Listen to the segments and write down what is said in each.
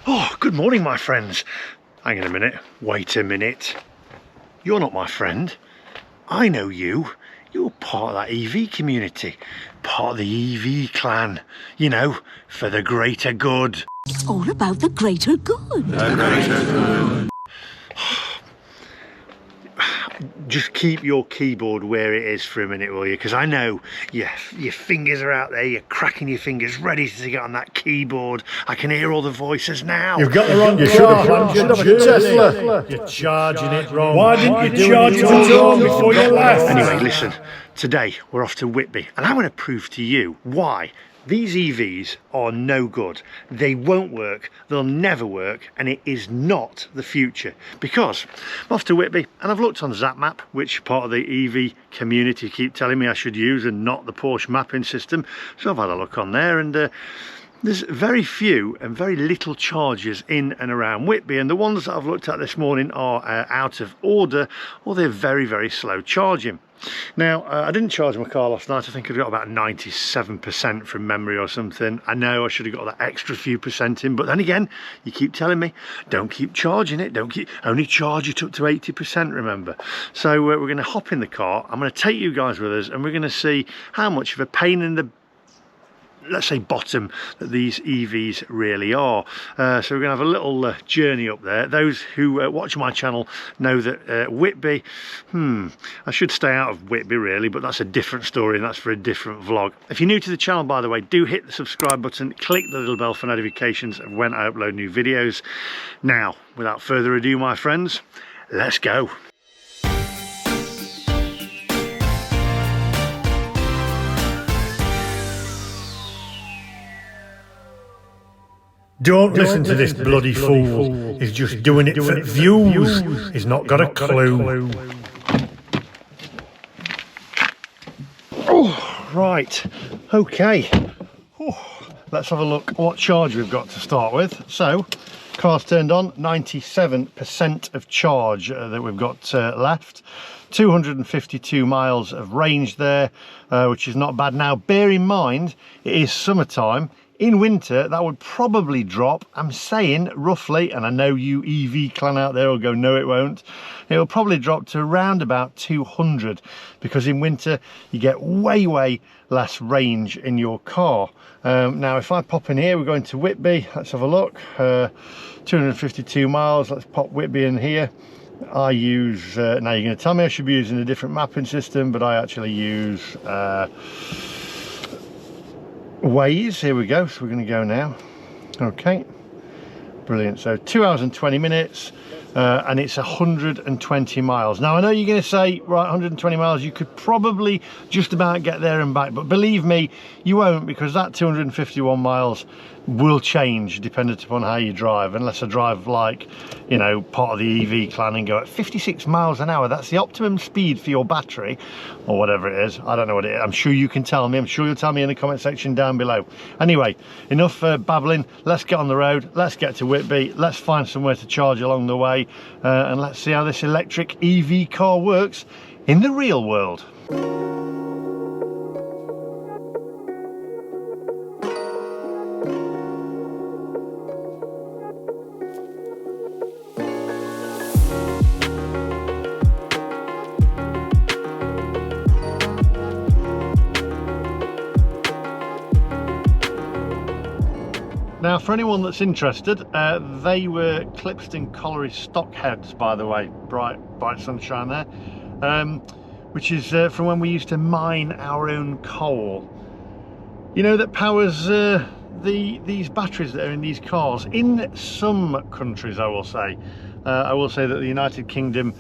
Oh, good morning, my friends. Hang on a minute. Wait a minute. You're not my friend. I know you. You're part of that EV community. Part of the EV clan. You know, for the greater good. It's all about the greater good. The greater good. Just keep your keyboard where it is for a minute, will you? Because I know your fingers are out there, you're cracking your fingers ready to get on that keyboard. I can hear all the voices now. You've got the wrong car. You should have a Tesla. You're charging it wrong. Why didn't you charge it at all before you left? Anyway, listen, today we're off to Whitby and I'm going to prove to you why these EVs are no good. They won't work, they'll never work, and it is not the future. Because I'm off to Whitby and I've looked on ZapMap, which part of the EV community keep telling me I should use and not the Porsche mapping system. So I've had a look on there and there's very few and very little chargers in and around Whitby, and the ones that I've looked at this morning are out of order or they're very, very slow charging. Now, I didn't charge my car last night. I think I got about 97% from memory or something. I know I should have got that extra few percent in, but then again, you keep telling me, don't keep charging it, only charge it up to 80%, remember. So we're going to hop in the car. I'm going to take you guys with us and we're going to see how much of a pain in the, let's say, bottom that these EVs really are. So we're gonna have a little journey up there. Those who watch my channel know that Whitby, I should stay out of Whitby really, but that's a different story and that's for a different vlog. If you're new to the channel, by the way, do hit the subscribe button, click the little bell for notifications of when I upload new videos. Now, without further ado, my friends, let's go. Don't listen to this bloody fool. He's just doing it for views. He's not got a clue. Oh, right. Okay. Oh, let's have a look what charge we've got to start with. So, car's turned on, 97% of charge that we've got left. 252 miles of range there, which is not bad. Now, bear in mind, it is summertime. In winter, that would probably drop, I'm saying roughly, and I know you EV clan out there will go, no it won't, it'll probably drop to around about 200, because in winter you get way less range in your car. Now if I pop in here, we're going to Whitby, let's have a look, 252 miles, let's pop Whitby in here. I use, now you're going to tell me I should be using a different mapping system, but I actually use Waze. Here we go, so we're going to go now. Okay, brilliant. So 2 hours and 20 minutes and it's 120 miles. Now I know you're going to say, right, 120 miles, you could probably just about get there and back, but believe me, you won't, because that 251 miles will change dependent upon how you drive. Unless I drive like, you know, part of the EV clan and go at 56 miles an hour, that's the optimum speed for your battery or whatever it is. I don't know what it is. I'm sure you can tell me. I'm sure you'll tell me in the comment section down below. Anyway, enough babbling. Let's get on the road, let's get to Whitby, let's find somewhere to charge along the way, and let's see how this electric EV car works in the real world. Now, for anyone that's interested, they were Clipston Colliery stock heads, by the way, bright sunshine there, which is from when we used to mine our own coal. You know, that powers these batteries that are in these cars. In some countries, I will say that the United Kingdom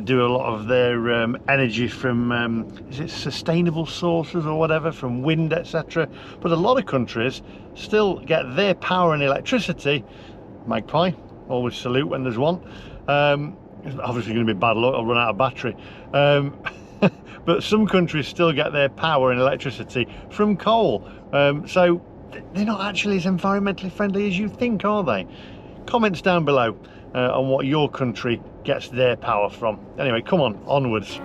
do a lot of their energy from, is it sustainable sources or whatever, from wind, etc. But a lot of countries still get their power and electricity, Magpie, always salute when there's one. It's obviously going to be bad luck, I'll run out of battery. But some countries still get their power and electricity from coal. So they're not actually as environmentally friendly as you think, are they? Comments down below on what your country gets their power from. Anyway, come on, onwards.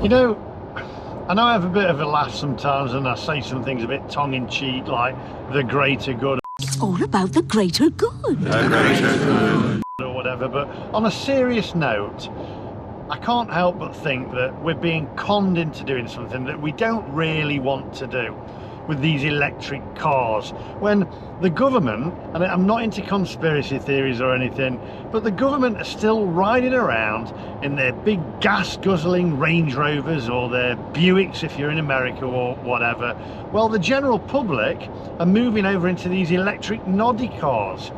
You know, I know I have a bit of a laugh sometimes and I say some things a bit tongue-in-cheek like the greater good It's all about the greater good. The greater good. or whatever, but on a serious note, I can't help but think that we're being conned into doing something that we don't really want to do with these electric cars, when the government, and I'm not into conspiracy theories or anything, but the government are still riding around in their big gas guzzling Range Rovers or their Buicks if you're in America or whatever, while the general public are moving over into these electric noddy cars.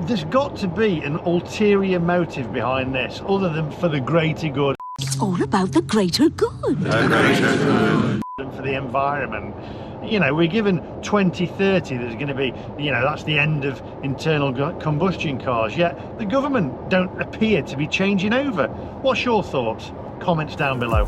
There's got to be an ulterior motive behind this other than for the greater good. It's all about the greater good. The greater good. For the environment. You know, we're given 2030, there's going to be, you know, that's the end of internal combustion cars, yet the government don't appear to be changing over. What's your thoughts? Comments down below.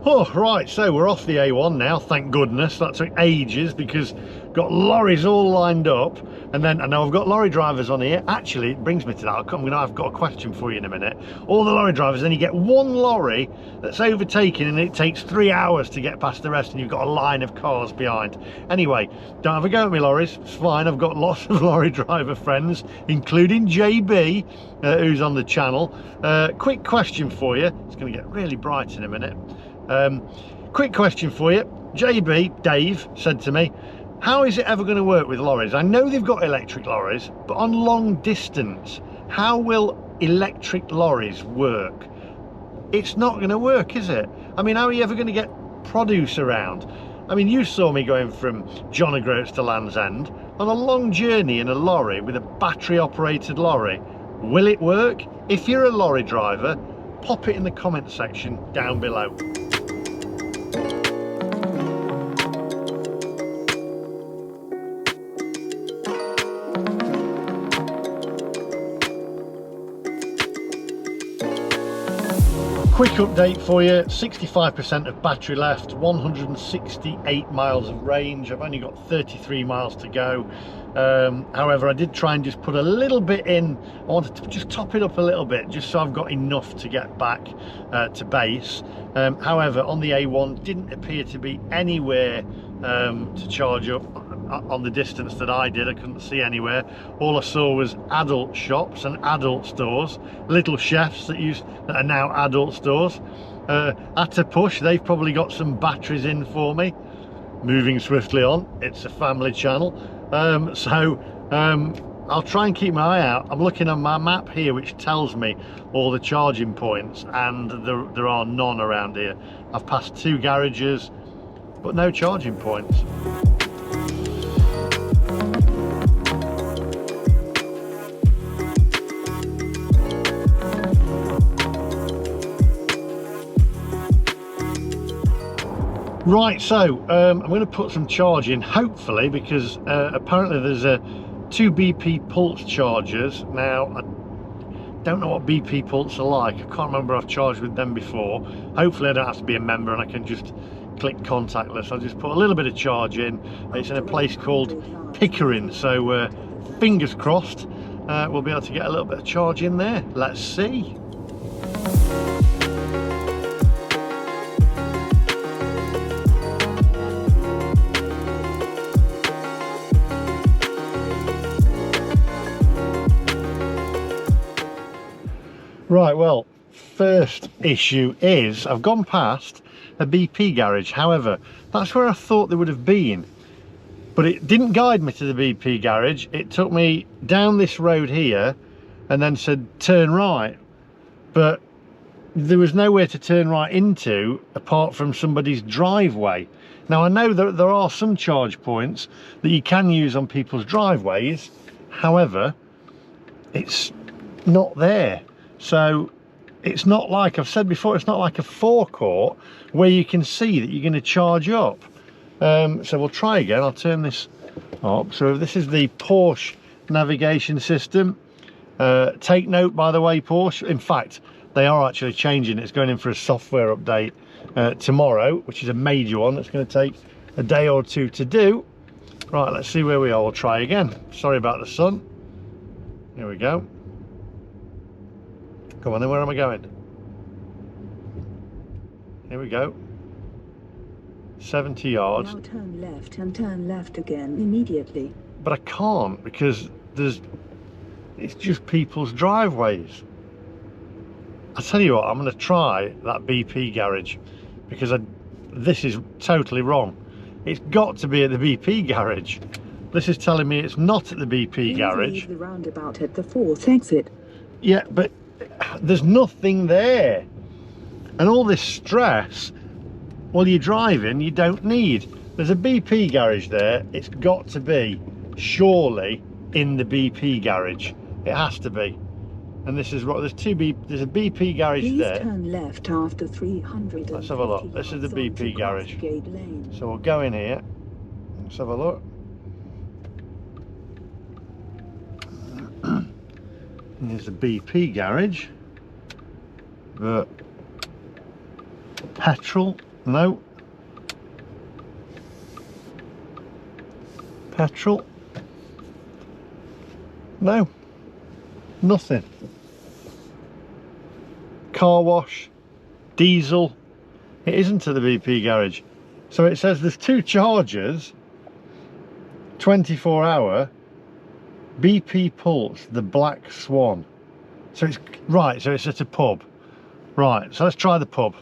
Oh, right, so we're off the A1 now, thank goodness. That took ages because got lorries all lined up, and then I know I've got lorry drivers on here. Actually, it brings me to that. I've got a question for you in a minute. All the lorry drivers, then you get one lorry that's overtaken and it takes 3 hours to get past the rest and you've got a line of cars behind. Anyway, don't have a go at me lorries, it's fine. I've got lots of lorry driver friends, including JB, who's on the channel. Quick question for you. It's going to get really bright in a minute. Quick question for you. JB, Dave, said to me, how is it ever going to work with lorries? I know they've got electric lorries, but on long distance, how will electric lorries work? It's not going to work, is it? I mean, how are you ever going to get produce around? I mean, you saw me going from John O'Groats to Land's End on a long journey in a lorry with a battery operated lorry. Will it work? If you're a lorry driver, pop it in the comment section down below. Quick update for you, 65% of battery left, 168 miles of range. I've only got 33 miles to go. However, I did try and just put a little bit in. I wanted to just top it up a little bit just so I've got enough to get back to base. However, on the A1 didn't appear to be anywhere to charge up on the distance that I did. I couldn't see anywhere. All I saw was adult shops and adult stores, little chefs that are now adult stores. At a push, they've probably got some batteries in for me. Moving swiftly on, it's a family channel. I'll try and keep my eye out. I'm looking on my map here which tells me all the charging points, and there are none around here. I've passed 2 garages but no charging points. Right, so I'm going to put some charge in, hopefully, because apparently there's 2 BP pulse chargers. Now, I don't know what BP pulse are like. I can't remember if I've charged with them before. Hopefully I don't have to be a member and I can just click contactless. I'll just put a little bit of charge in. It's in a place called Pickering, so fingers crossed we'll be able to get a little bit of charge in there. Let's see. Right, well, first issue is I've gone past a BP garage. However, that's where I thought they would have been, but it didn't guide me to the BP garage. It took me down this road here and then said turn right, but there was nowhere to turn right into apart from somebody's driveway. Now, I know that there are some charge points that you can use on people's driveways, however, it's not there. So it's not like, I've said before, it's not like a forecourt where you can see that you're going to charge up. So we'll try again. I'll turn this up. So this is the Porsche navigation system. Take note, by the way, Porsche, in fact they are actually changing. It's going in for a software update tomorrow, which is a major one. That's going to take a day or two to do. Right, let's see where we are. We'll try again. Sorry about the sun. Here we go. Come on then, where am I going? Here we go. 70 yards. Now turn left and turn left again immediately. But I can't because it's just people's driveways. I tell you what, I'm going to try that BP garage because this is totally wrong. It's got to be at the BP garage. This is telling me it's not at the BP garage. Leave the roundabout at the 4th exit. Yeah, but there's nothing there. And all this stress while you're driving, you don't need. There's a BP garage there. It's got to be, surely, in the BP garage. It has to be. And this is what, there's a BP garage Please there. turn left after 300. Let's have a look. This is the BP garage. So we'll go in here. Let's have a look. Here's the BP garage. But petrol, no. Petrol, no. Nothing. Car wash, diesel, it isn't at the BP garage. So it says there's 2 chargers, 24-hour, BP Pulse, the Black Swan. So it's, right, so it's at a pub. Right, so let's try the pub.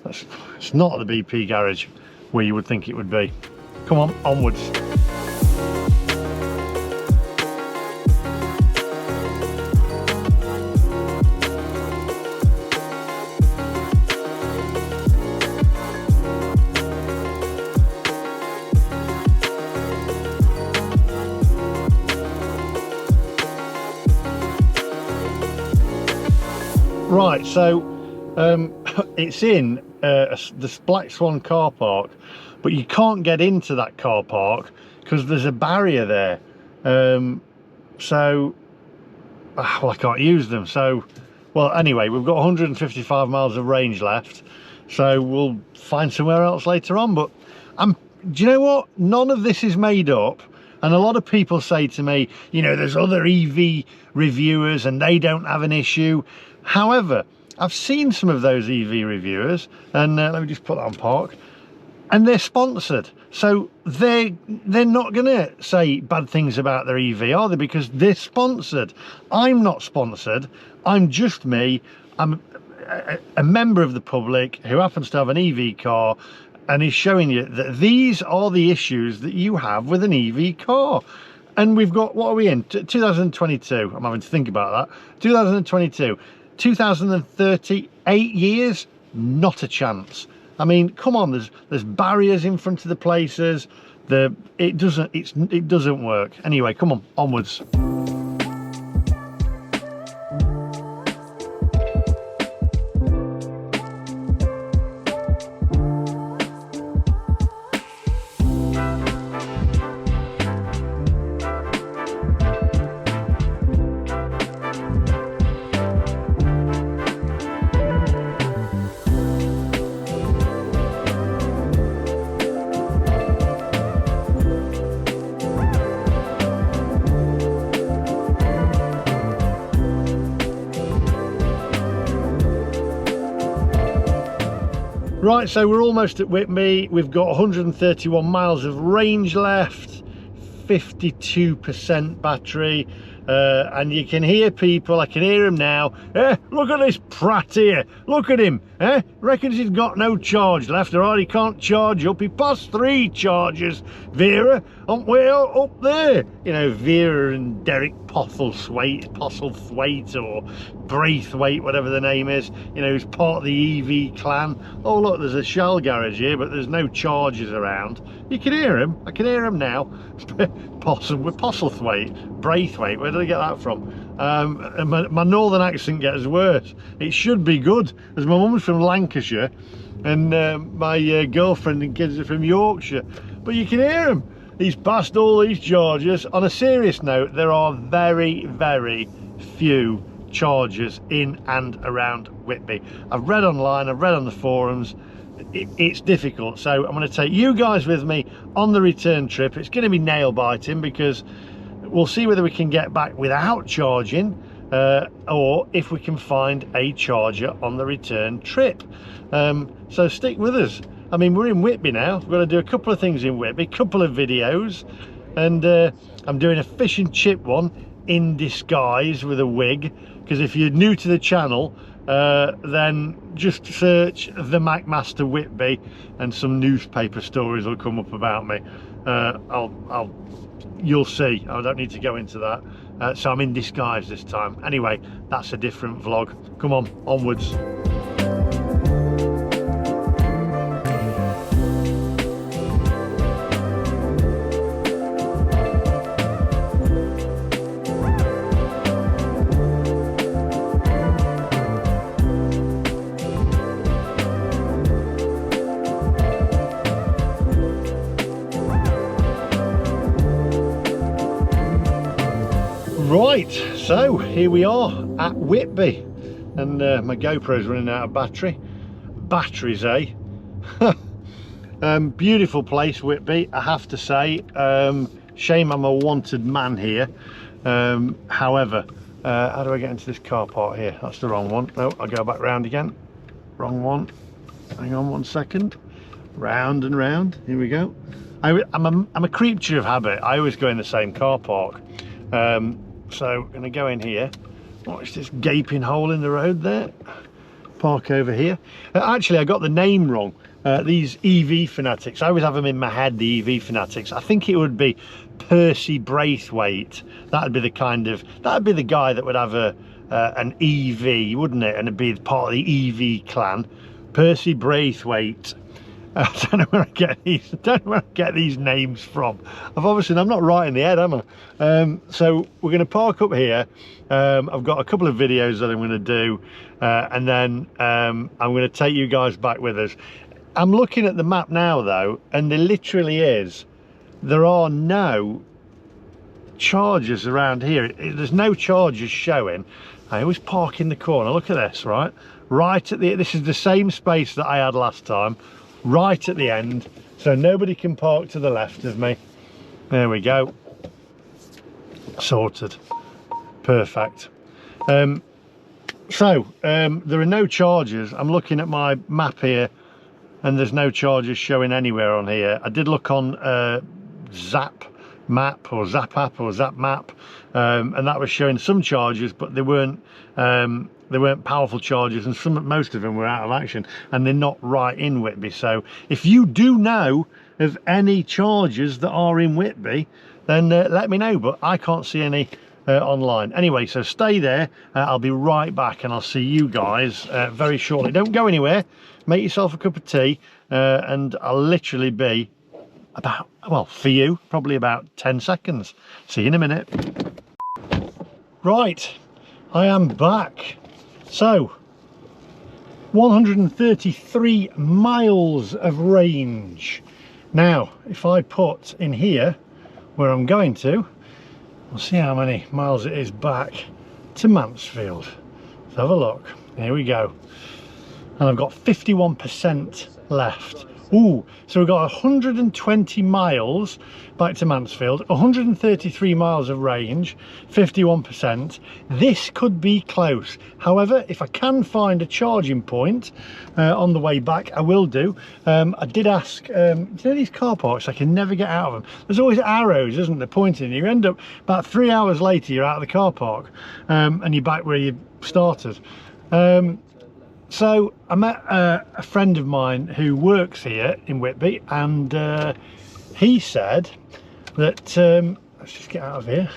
It's not at the BP garage where you would think it would be. Come on, onwards. Right, so it's in this Black Swan car park, but you can't get into that car park because there's a barrier there. Well, I can't use them. So, well, anyway, we've got 155 miles of range left, so we'll find somewhere else later on. But do you know what? None of this is made up. And a lot of people say to me, you know, there's other EV reviewers and they don't have an issue. However, I've seen some of those EV reviewers, and let me just put that on park, and they're sponsored. So they're not going to say bad things about their EV, are they? Because they're sponsored. I'm not sponsored. I'm just me. I'm a member of the public who happens to have an EV car, and is showing you that these are the issues that you have with an EV car. And we've got, what are we in? 2022. I'm having to think about that. 2022. 2030, 8 years, not a chance. I mean, come on, there's barriers in front of the places. It doesn't work. Anyway, come on, onwards. Right, so we're almost at Whitby. We've got 131 miles of range left, 52% battery, and you can hear people. I can hear him now. Look at this prat here. Look at him. Reckons he's got no charge left, or he can't charge up. He passed 3 charges. Vera, aren't we up there? You know, Vera and Derek Postlethwaite, or Braithwaite, whatever the name is, you know, who's part of the EV clan. Oh look, there's a Shell garage here, but there's no charges around. You can hear him. I can hear him now. Postlethwaite, Braithwaite, where did I get that from? My northern accent gets worse. It should be good, as my mum's from Lancashire, and my girlfriend and kids are from Yorkshire, but you can hear him. He's passed all these chargers. On a serious note, there are very, very few chargers in and around Whitby. I've read online, I've read on the forums, it's difficult. So I'm going to take you guys with me on the return trip. It's going to be nail biting because we'll see whether we can get back without charging or if we can find a charger on the return trip. So stick with us. I mean, we're in Whitby now. We're going to do a couple of things in Whitby, a couple of videos, and I'm doing a fish and chip one in disguise with a wig, because if you're new to the channel, then just search the MacMaster Whitby and some newspaper stories will come up about me. You'll see. I don't need to go into that. So I'm in disguise this time. Anyway, that's a different vlog. Come on, onwards. Right, so here we are at Whitby, and my GoPro's running out of batteries, eh? Beautiful place, Whitby, I have to say. Shame I'm a wanted man here. However, how do I get into this car park here? That's the wrong one. No, I'll go back round again. Wrong one. Hang on 1 second. Round and round. Here we go. I'm a creature of habit. I always go in the same car park. So I'm going to go in here. Watch this gaping hole in the road there. Park over here. Actually, I got the name wrong. These EV fanatics, I always have them in my head, the EV fanatics. I think it would be Percy Braithwaite. That'd be the guy that would have an EV, wouldn't it? And it'd be part of the EV clan. Percy Braithwaite. I don't know where I get these names from. I'm not right in the head, am I? So we're going to park up here. I've got a couple of videos that I'm going to do, and then I'm going to take you guys back with us. I'm looking at the map now though, and there are no chargers around here. There's no chargers showing. I always park in the corner. Look at this, right at this is the same space that I had last time. Right at the end, so nobody can park to the left of me. There we go. Sorted. Perfect. There are no chargers. I'm looking at my map here and there's no chargers showing anywhere on here. I did look on Zap Map or Zap App or Zap Map, and that was showing some chargers, but they weren't powerful chargers, and most of them were out of action, and they're not right in Whitby. So if you do know of any chargers that are in Whitby, then let me know, but I can't see any online. Anyway, so stay there. I'll be right back and I'll see you guys very shortly. Don't go anywhere. Make yourself a cup of tea, and I'll literally be about, well, for you, probably about 10 seconds. See you in a minute. Right, I am back. So 133 miles of range. Now if I put in here where I'm going to, we'll see how many miles it is back to Mansfield. Let's have a look. Here we go, and I've got 51% left. Ooh, so we've got 120 miles back to Mansfield, 133 miles of range, 51%. This could be close. However, if I can find a charging point on the way back, I will do. I did ask, you know these car parks, I can never get out of them. There's always arrows, isn't there, pointing. You end up, about 3 hours later, you're out of the car park, and you're back where you started. So I met a friend of mine who works here in Whitby, and he said that, let's just get out of here.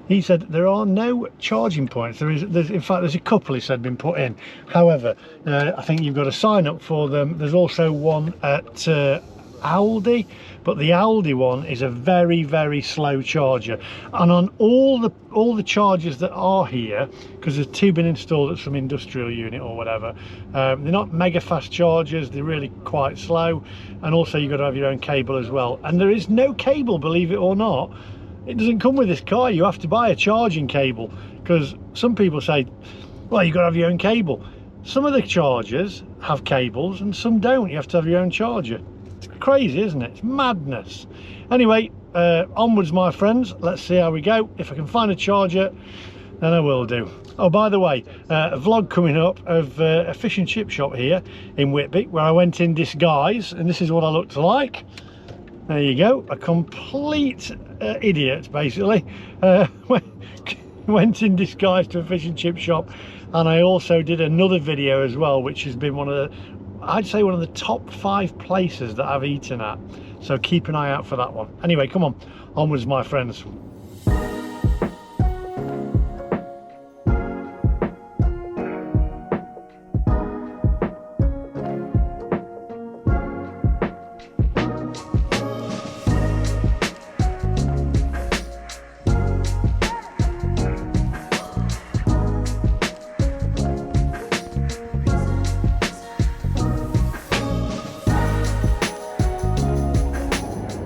He said there are no charging points. In fact, there's a couple, he said, been put in. However, I think you've got to sign up for them. There's also one at Aldi, but the Aldi one is a very, very slow charger. And on all the chargers that are here, because there's two been installed at some industrial unit or whatever, they're not mega fast chargers, they're really quite slow, and also you've got to have your own cable as well. And there is no cable, believe it or not. It doesn't come with this car. You have to buy a charging cable, because some people say, well, you've got to have your own cable. Some of the chargers have cables and some don't. You have to have your own charger. It's crazy, isn't it? It's madness. Anyway, onwards, my friends. Let's see how we go. If I can find a charger, then I will do. Oh, by the way, a vlog coming up of a fish and chip shop here in Whitby, where I went in disguise, and this is what I looked like. There you go, a complete idiot, basically. Went in disguise to a fish and chip shop, and I also did another video as well, which has been one of the, I'd say one of the top 5 places that I've eaten at. So keep an eye out for that one. Anyway, come on, onwards, my friends.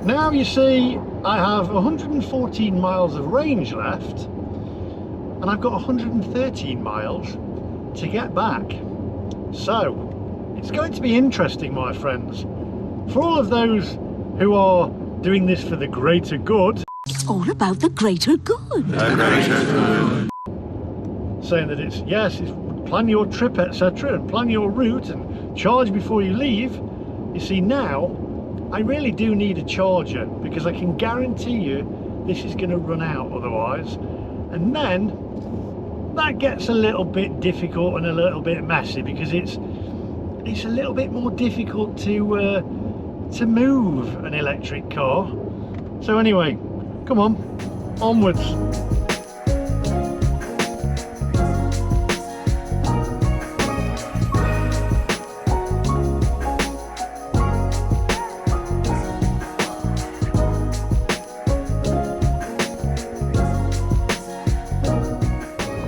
Now you see, I have 114 miles of range left, and I've got 113 miles to get back. So it's going to be interesting, my friends. For all of those who are doing this for the greater good, It's all about the greater good. The greater good. saying that it's, yes, it's plan your trip, etc., and plan your route and charge before you leave. You see, now I really do need a charger, because I can guarantee you this is going to run out otherwise, and then that gets a little bit difficult and a little bit messy, because it's a little bit more difficult to move an electric car. So anyway, come on, onwards.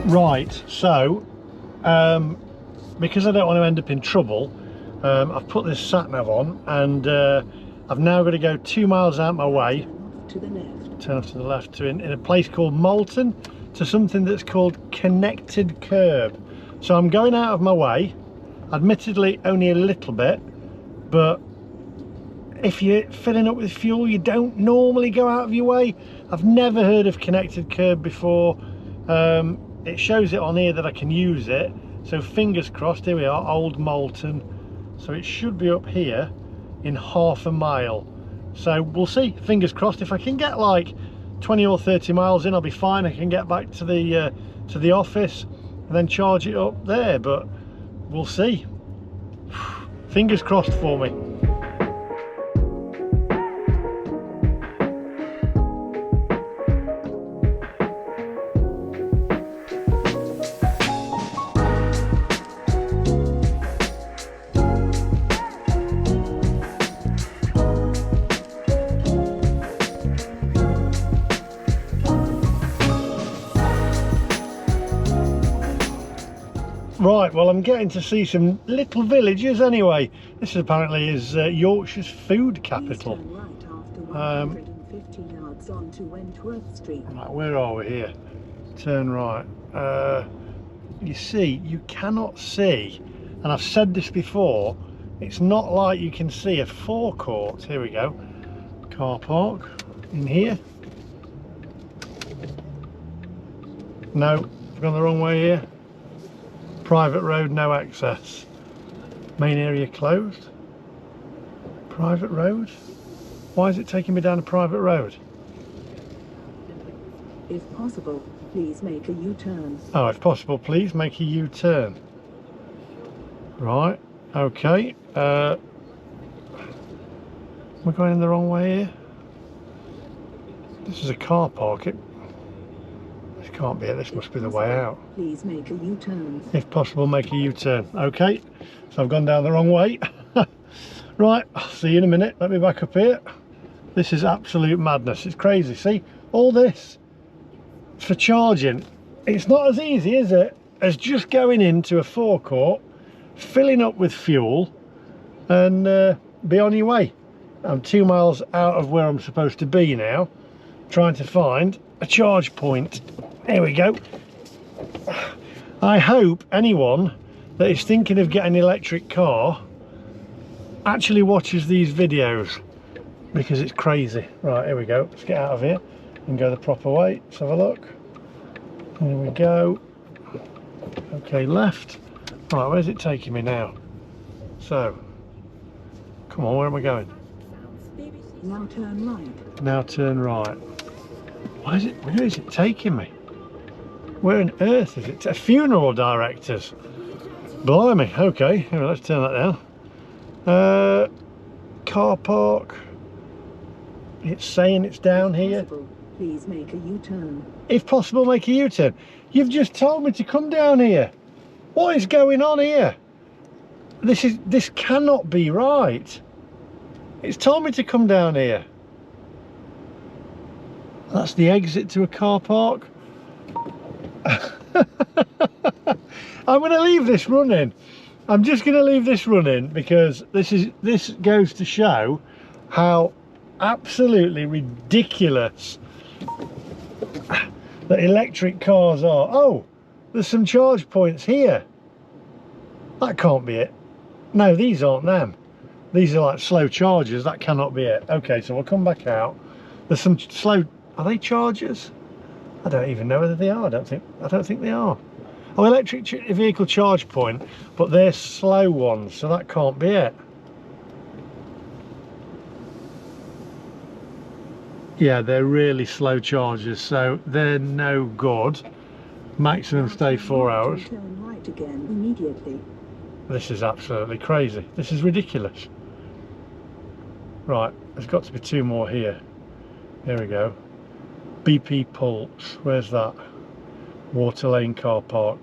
Right, so because I don't want to end up in trouble, I've put this sat nav on, and I've now got to go 2 miles out my way, To the left. turn off to the left, to in a place called Malton, to something that's called Connected Curb. So I'm going out of my way, admittedly only a little bit, but if you're filling up with fuel, you don't normally go out of your way. I've never heard of Connected Curb before. It shows it on here that I can use it, so fingers crossed. Here we are, Old Malton, so it should be up here in half a mile. So we'll see, fingers crossed. If I can get like 20 or 30 miles in, I'll be fine. I can get back to the office and then charge it up there, but we'll see. Fingers crossed for me. Right, well, I'm getting to see some little villages anyway. This apparently is Yorkshire's food Please capital. turn right after 150 yards onto Wentworth Street. Right, where are we here? Turn right. You see, you cannot see, and I've said this before, it's not like you can see a forecourt. Here we go. Car park in here. No, I've gone the wrong way here. Private road, no access. Main area closed. Private road? Why is it taking me down a private road? If possible, please make a U-turn. Oh, if possible, please make a U-turn. Right, okay. We're going in the wrong way here. This is a car park. This can't be it, this must be the way out. Please make a U-turn. If possible, make a U-turn. Okay, so I've gone down the wrong way. Right, I'll see you in a minute. Let me back up here. This is absolute madness. It's crazy. See, all this for charging. It's not as easy, is it, as just going into a forecourt, filling up with fuel, and be on your way. I'm 2 miles out of where I'm supposed to be now, trying to find a charge point. There we go. I hope anyone that is thinking of getting an electric car actually watches these videos, because it's crazy. Right, here we go. Let's get out of here and go the proper way. Let's have a look. Here we go. Okay, left. Right, where's it taking me now? So, come on, where am I going? Now turn right. Now turn right. Where is it taking me? Where on earth is it? A funeral directors. Blimey, okay, anyway, let's turn that down. Car park. It's saying it's down here. Please make a U-turn. If possible, make a U-turn. You've just told me to come down here. What is going on here? This cannot be right. It's told me to come down here. That's the exit to a car park. I'm going to leave this running. I'm just going to leave this running, because this goes to show how absolutely ridiculous that electric cars are. Oh, there's some charge points here. That can't be it. No, these aren't them. These are like slow chargers. That cannot be it. Okay, so we'll come back out. There's some slow. Are they chargers? I don't even know whether they are. I don't think they are. Oh, electric vehicle charge point, but they're slow ones, so that can't be it. Yeah, they're really slow chargers, so they're no good. Maximum stay 4 hours. Turn right again immediately. This is absolutely crazy. This is ridiculous. Right, there's got to be 2 more here. There we go. BP Pulse, where's that? Water Lane car park,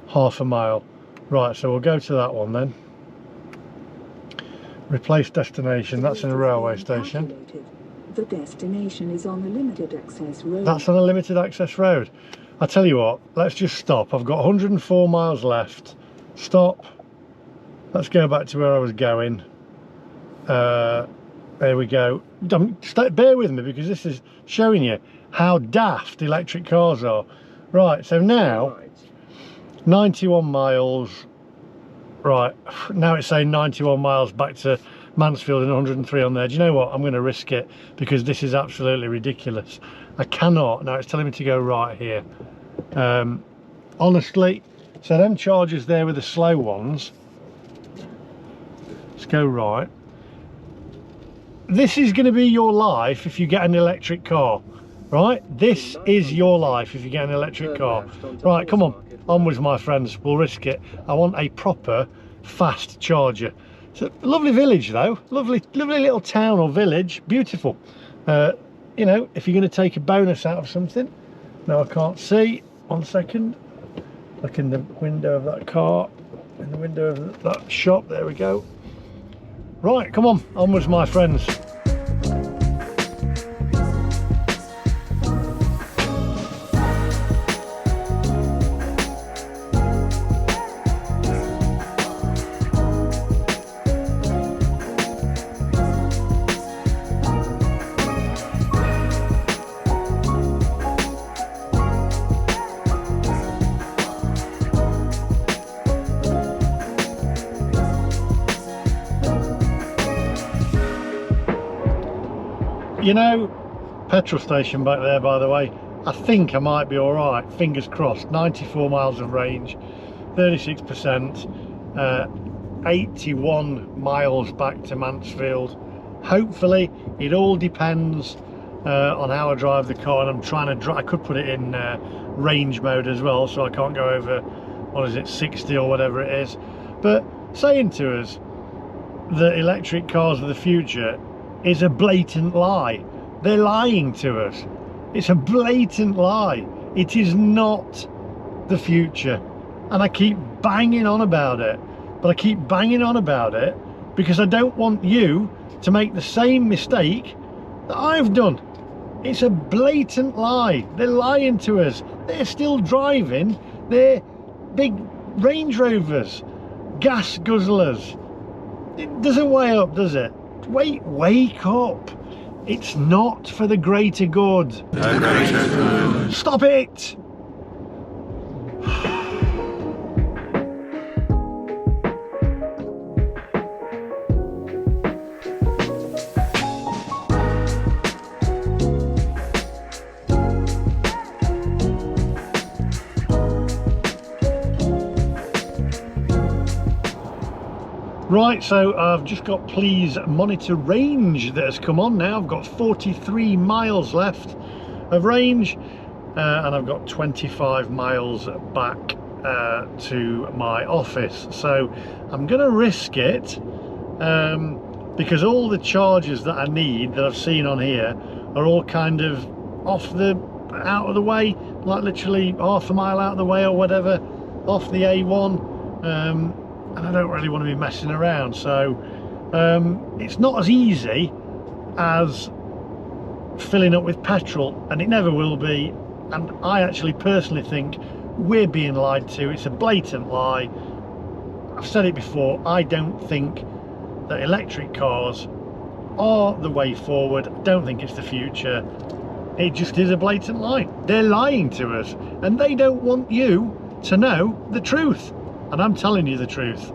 ½ mile. Right, so we'll go to that one then. Replace destination, that's in a railway station. The destination is on a limited access road. That's on a limited access road. I tell you what, let's just stop. I've got 104 miles left. Stop. Let's go back to where I was going. There we go. Bear with me, because this is showing you how daft electric cars are. Right, so now 91 miles. Right, now it's saying 91 miles back to Mansfield and 103 on there. Do you know what? I'm going to risk it, because this is absolutely ridiculous. I cannot. Now it's telling me to go right here. Honestly, so them chargers there with the slow ones. Let's go right. This is going to be your life if you get an electric car, right? This is your life if you get an electric car. Right, come on, onwards my friends, we'll risk it. I want a proper fast charger. It's a lovely village though, lovely little town or village, beautiful. You know, if you're going to take a bonus out of something. No, I can't see. 1 second. Look in the window of that car, in the window of that shop. There we go. Right, come on, onwards my friends. You know, petrol station back there, by the way. I think I might be all right, fingers crossed. 94 miles of range, 36%, 81 miles back to Mansfield. Hopefully, it all depends on how I drive the car, and I'm trying to drive. I could put it in range mode as well, so I can't go over, what is it, 60 or whatever it is. But saying to us that electric cars are the future is a blatant lie. They're lying to us. It's a blatant lie. It is not the future, and I keep banging on about it, but I keep banging on about it because I don't want you to make the same mistake that I've done. It's a blatant lie. They're lying to us. They're still driving their big Range Rovers, gas guzzlers. It doesn't weigh up, does it? Wake up. It's not for the greater good. The greater good. Stop it! Right, so I've just got please monitor range that has come on now. I've got 43 miles left of range, and I've got 25 miles back to my office. So I'm going to risk it, because all the charges that I need that I've seen on here are all kind of out of the way, like literally half a mile out of the way or whatever, off the A1. And I don't really want to be messing around, so it's not as easy as filling up with petrol, and it never will be. And I actually personally think we're being lied to. It's a blatant lie. I've said it before, I don't think that electric cars are the way forward. I don't think it's the future. It just is a blatant lie. They're lying to us, and they don't want you to know the truth. And I'm telling you the truth.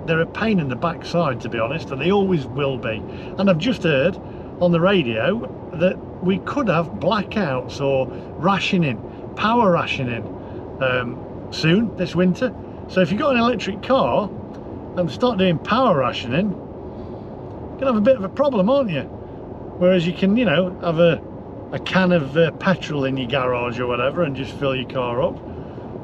They're a pain in the backside, to be honest, and they always will be. And I've just heard on the radio that we could have blackouts or rationing, power rationing, soon this winter. So if you've got an electric car and start doing power rationing, you're gonna have a bit of a problem, aren't you? Whereas you can, you know, have a can of petrol in your garage or whatever and just fill your car up.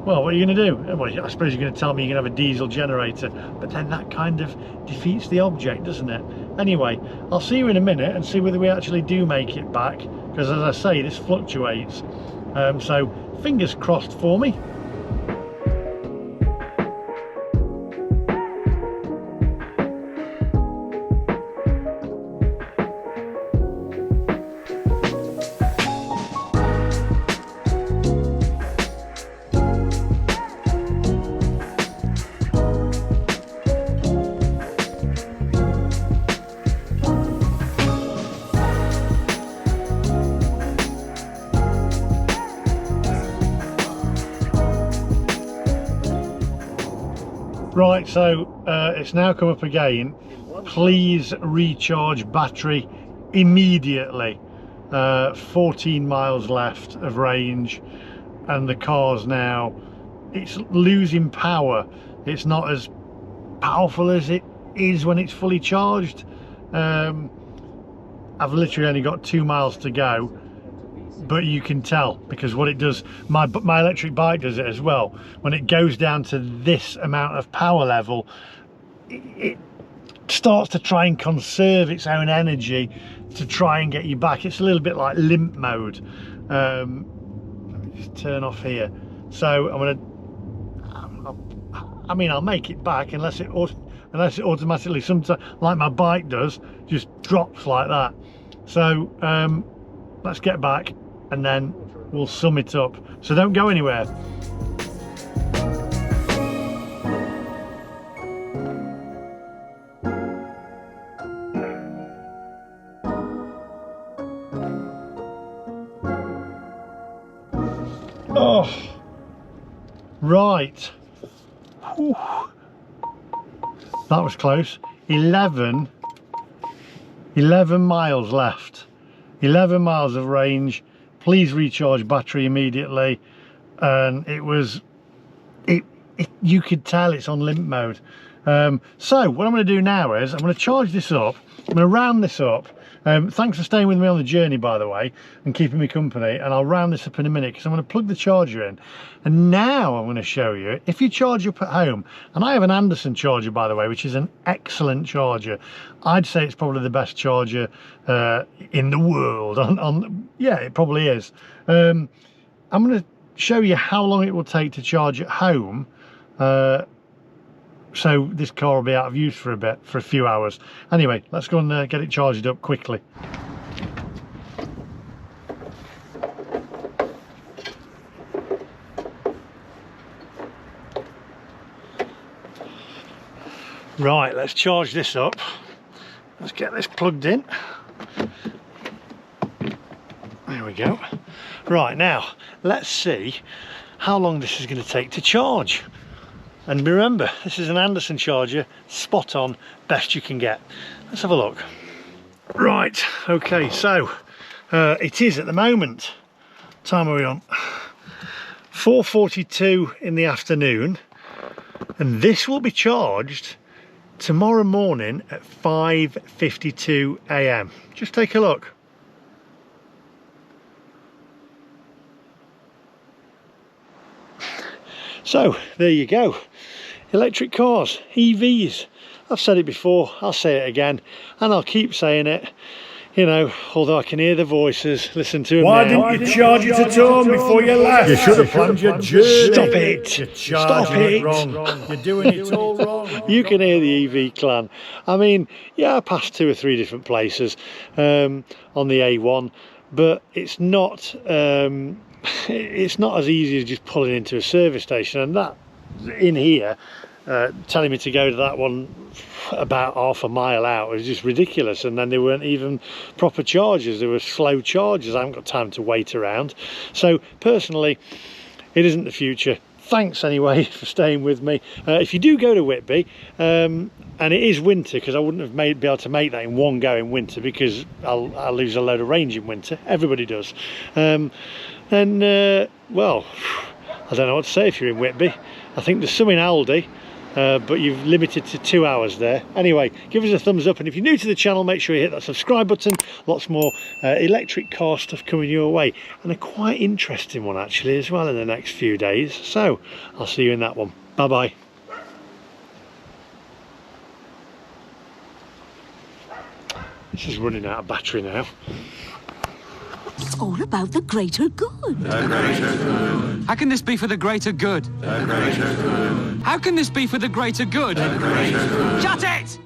Well, what are you going to do? Well, I suppose you're going to tell me you're going to have a diesel generator, but then that kind of defeats the object, doesn't it? Anyway, I'll see you in a minute and see whether we actually do make it back, because as I say, this fluctuates. So fingers crossed for me. Right, so it's now come up again. Please recharge battery immediately. 14 miles left of range, and the car's now, it's losing power. It's not as powerful as it is when it's fully charged. I've literally only got 2 miles to go, but you can tell, because what it does, my electric bike does it as well. When it goes down to this amount of power level, it starts to try and conserve its own energy to try and get you back. It's a little bit like limp mode. Let me just turn off here. So I'll make it back unless it automatically, sometimes like my bike does, just drops like that. So let's get back and then we'll sum it up. So don't go anywhere. Oh, right. Whew. That was close. 11 miles left. 11 miles of range. Please recharge battery immediately. And you could tell it's on limp mode. So what I'm going to do now is I'm going to charge this up. I'm going to round this up. Thanks for staying with me on the journey, by the way, and keeping me company. And I'll round this up in a minute because I'm going to plug the charger in. And now I'm going to show you, if you charge up at home, and I have an Anderson charger, by the way, which is an excellent charger. I'd say it's probably the best charger in the world. Yeah, it probably is. I'm going to show you how long it will take to charge at home so this car will be out of use for a few hours. Anyway, let's go and get it charged up quickly. Right, let's charge this up. Let's get this plugged in. There we go. Right, now let's see how long this is going to take to charge. And remember, this is an Anderson charger, spot on, best you can get. Let's have a look. Right, okay, so it is at the moment, time are we on? 4:42 in the afternoon, and this will be charged tomorrow morning at 5:52 AM. Just take a look. So there you go, electric cars, EVs. I've said it before, I'll say it again, and I'll keep saying it, you know, although I can hear the voices, listen to them. Why didn't you charge it at home before you left? You should have planned your journey. Stop it! You're Stop charging it! it wrong. You're doing it all wrong. You can hear the EV clan. I mean, yeah, I passed 2 or 3 different places on the A1, but it's not as easy as just pulling into a service station, and that in here telling me to go to that one about half a mile out was just ridiculous. And then they weren't even proper chargers, they were slow chargers. I haven't got time to wait around. So personally, it isn't the future. Thanks anyway for staying with me. If you do go to Whitby, and it is winter, because I wouldn't have be able to make that in one go in winter, because I'll lose a load of range in winter. Everybody does. Well, I don't know what to say if you're in Whitby. I think there's some in Aldi, but you've limited to 2 hours there. Anyway, give us a thumbs up, and if you're new to the channel, make sure you hit that subscribe button. Lots more electric car stuff coming your way, and a quite interesting one actually as well in the next few days. So I'll see you in that one. Bye bye. This is running out of battery now. It's all about the greater good. The greater good. How can this be for the greater good? The greater good. How can this be for the greater good? The greater good. Shut it!